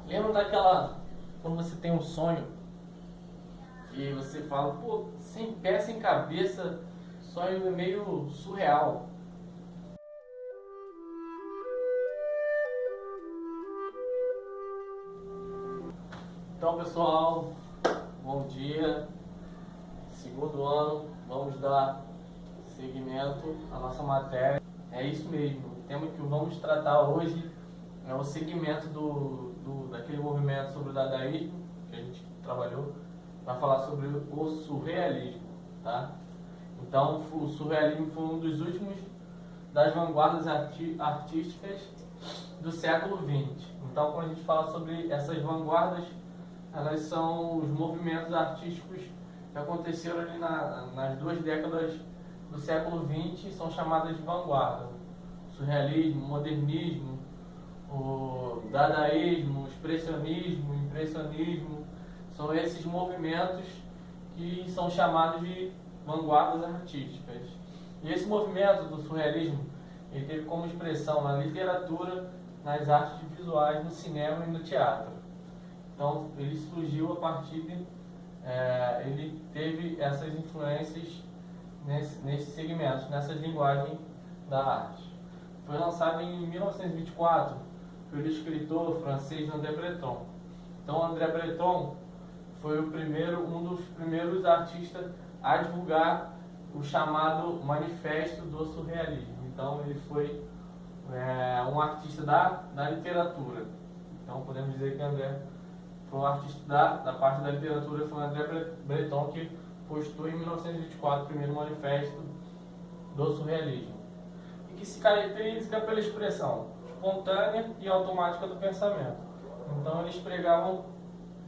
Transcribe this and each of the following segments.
Lembra daquela, quando você tem um sonho e você fala, pô, sem pé, sem cabeça, sonho é meio surreal. Então, pessoal, bom dia. Segundo ano, vamos dar seguimento à nossa matéria. É isso mesmo, o tema que vamos tratar hoje é o segmento daquele movimento sobre o dadaísmo que a gente trabalhou, para falar sobre o surrealismo, tá? Então, o surrealismo foi um dos últimos das vanguardas artísticas do século XX. Então, quando a gente fala sobre essas vanguardas, elas são os movimentos artísticos que aconteceram ali nas duas décadas do século XX, são chamadas de vanguarda. O surrealismo, o modernismo, o dadaísmo, o expressionismo, o impressionismo, são esses movimentos que são chamados de vanguardas artísticas. E esse movimento do surrealismo, ele teve como expressão na literatura, nas artes visuais, no cinema e no teatro. Então, ele surgiu a partir de... ele teve essas influências nesses segmentos, nessas linguagens da arte. Foi lançado em 1924 pelo escritor francês André Breton. Então, André Breton foi um dos primeiros artistas a divulgar o chamado Manifesto do Surrealismo. Então, ele foi um artista da literatura. Então, podemos dizer que André foi um artista da parte da literatura, foi André Breton que postou em 1924 o primeiro manifesto do surrealismo, e que se caracteriza pela expressão espontânea e automática do pensamento. Então eles pregavam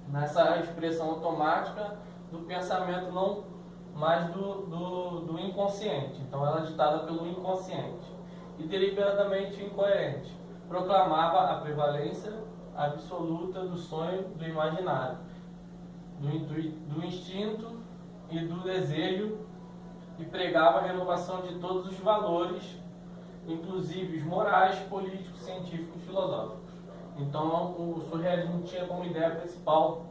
nessa expressão automática do pensamento, não mais do inconsciente. Então ela é ditada pelo inconsciente e deliberadamente incoerente. Proclamava a prevalência absoluta do sonho, do imaginário, do instinto e do desejo, e pregava a renovação de todos os valores, inclusive os morais, políticos, científicos e filosóficos. Então o surrealismo tinha como ideia principal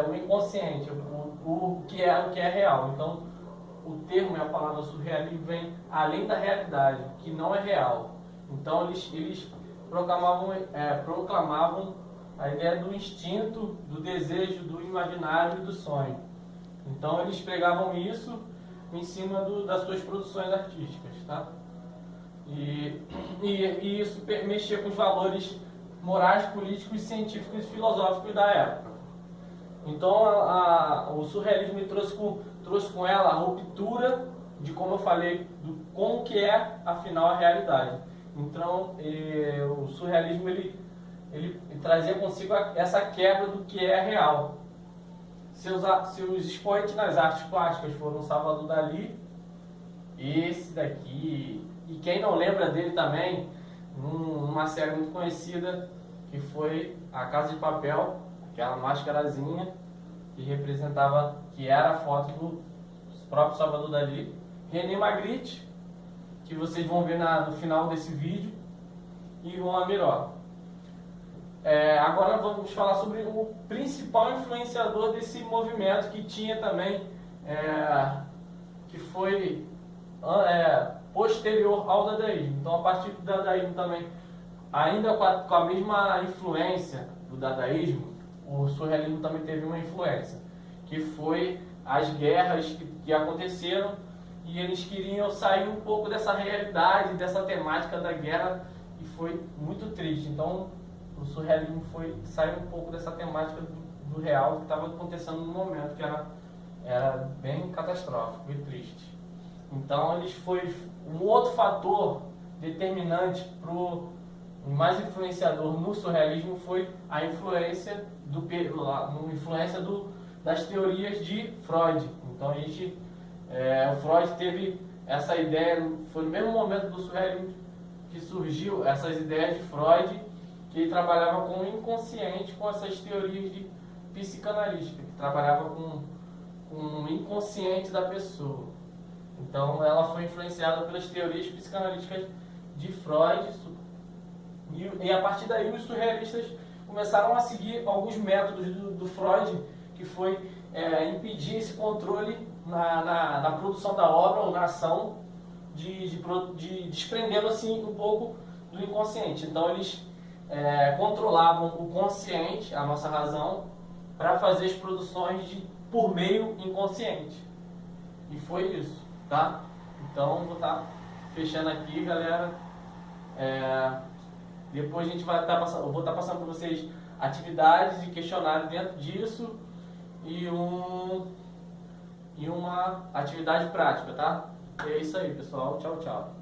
o inconsciente, o que é real. Então o termo e a palavra surrealismo vem além da realidade, que não é real. Então eles proclamavam a ideia do instinto, do desejo, do imaginário e do sonho. Então eles pregavam isso em cima das suas produções artísticas, tá? E isso mexia com os valores morais, políticos, científicos e filosóficos da época. Então o surrealismo trouxe com ela a ruptura de, como eu falei, do como que é afinal a realidade. Então o surrealismo ele trazia consigo essa quebra do que é real. Seus expoentes nas artes plásticas foram Salvador Dalí, esse daqui, e quem não lembra dele também, numa série muito conhecida, que foi A Casa de Papel, aquela máscarazinha que representava, que era a foto do próprio Salvador Dalí. René Magritte, que vocês vão ver no final desse vídeo, e Juan Miró. Agora vamos falar sobre o principal influenciador desse movimento, que tinha também, que foi posterior ao dadaísmo. Então, a partir do dadaísmo também, ainda com a mesma influência do dadaísmo, o surrealismo também teve uma influência, que foi as guerras que aconteceram, e eles queriam sair um pouco dessa realidade, dessa temática da guerra, e foi muito triste. Então, o surrealismo foi sair um pouco dessa temática do real que estava acontecendo no momento, que era bem catastrófico e triste. Então, foi um outro fator determinante mais influenciador no surrealismo, foi a influência das teorias de Freud. Então o Freud teve essa ideia, foi no mesmo momento do surrealismo que surgiu essas ideias de Freud, que ele trabalhava com o inconsciente, com essas teorias de psicanalística, que trabalhava com o inconsciente da pessoa. Então ela foi influenciada pelas teorias psicanalíticas de Freud, e a partir daí os surrealistas começaram a seguir alguns métodos do Freud, que foi impedir esse controle na produção da obra ou na ação, desprendendo assim um pouco do inconsciente. Então eles controlavam o consciente, a nossa razão, para fazer as produções por meio inconsciente. E foi isso, tá? Então vou estar fechando aqui, galera. Depois a gente vai estar passando, eu vou estar passando para vocês atividades e questionário dentro disso e uma atividade prática, tá? E é isso aí, pessoal. Tchau, tchau.